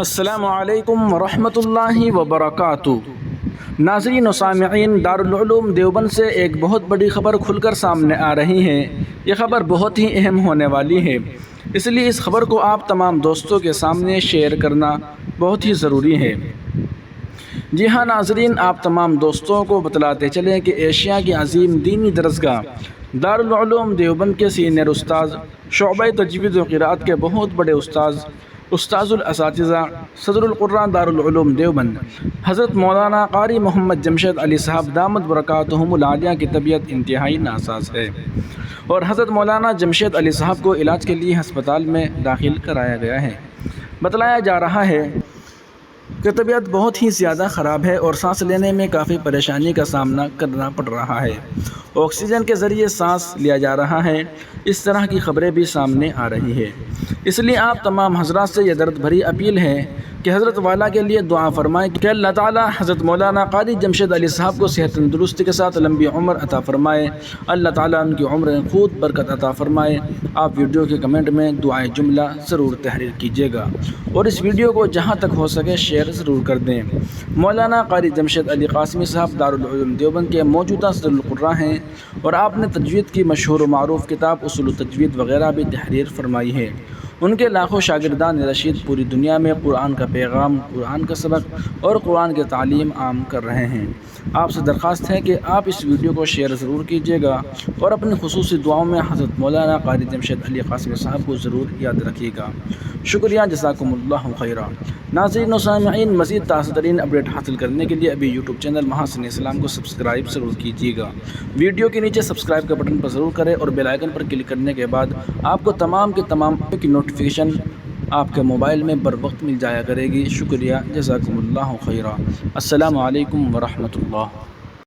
السلام علیکم ورحمۃ اللہ وبرکاتہ۔ ناظرین و سامعین، دارالعلوم دیوبند سے ایک بہت بڑی خبر کھل کر سامنے آ رہی ہے۔ یہ خبر بہت ہی اہم ہونے والی ہے، اس لیے اس خبر کو آپ تمام دوستوں کے سامنے شیئر کرنا بہت ہی ضروری ہے۔ جی ہاں ناظرین، آپ تمام دوستوں کو بتلاتے چلیں کہ ایشیا کی عظیم دینی درسگاہ دارالعلوم دیوبند کے سینئر استاذ، شعبہ تجوید و قرأت کے بہت بڑے استاذ الاساتذہ، صدر القرآن دارالعلوم دیوبند حضرت مولانا قاری محمد جمشید علی صاحب دامت برکاتہم العالیہ کی طبیعت انتہائی ناساز ہے، اور حضرت مولانا جمشید علی صاحب کو علاج کے لیے ہسپتال میں داخل کرایا گیا ہے۔ بتلایا جا رہا ہے کہ طبیعت بہت ہی زیادہ خراب ہے اور سانس لینے میں کافی پریشانی کا سامنا کرنا پڑ رہا ہے۔ آکسیجن کے ذریعے سانس لیا جا رہا ہے۔ اس طرح کی خبریں بھی سامنے آ رہی ہے، اس لیے آپ تمام حضرات سے یہ درد بھری اپیل ہے کہ حضرت والا کے لیے دعا فرمائیں کہ اللہ تعالیٰ حضرت مولانا قاری جمشید علی صاحب کو صحت تندرستی کے ساتھ لمبی عمر عطا فرمائے، اللہ تعالیٰ ان کی عمر خود برکت عطا فرمائے۔ آپ ویڈیو کے کمنٹ میں دعائے جملہ ضرور تحریر کیجیے گا، اور اس ویڈیو کو جہاں تک ہو سکے شیئر ضرور کر دیں۔ مولانا قاری جمشید علی قاسمی صاحب دارالعلوم دیوبند کے موجودہ صدر القرآن ہیں، اور آپ نے تجوید کی مشہور و معروف کتاب اصول التجوید وغیرہ بھی تحریر فرمائی ہے۔ ان کے لاکھوں شاگردان رشید پوری دنیا میں قرآن کا پیغام، قرآن کا سبق اور قرآن کی تعلیم عام کر رہے ہیں۔ آپ سے درخواست ہے کہ آپ اس ویڈیو کو شیئر ضرور کیجیے گا، اور اپنی خصوصی دعاؤں میں حضرت مولانا قاری جمشید علی قاسمی صاحب کو ضرور یاد رکھیے گا۔ شکریہ، جزاکم اللہ خیرا۔ ناظرین و سامعین، مزید تازہ ترین اپڈیٹ حاصل کرنے کے لیے ابھی یوٹیوب چینل محاسن اسلام کو سبسکرائب ضرور کیجیے گا۔ ویڈیو کے نیچے سبسکرائب کے بٹن پر ضرور کریں، اور بیل آئیکن پر کلک کرنے کے بعد آپ کو تمام کے تمام کی نوٹیفیکیشن آپ کے موبائل میں بر وقت مل جایا کرے گی۔ شکریہ، جزاکم اللہ خیرا۔ السلام علیکم ورحمۃ اللہ۔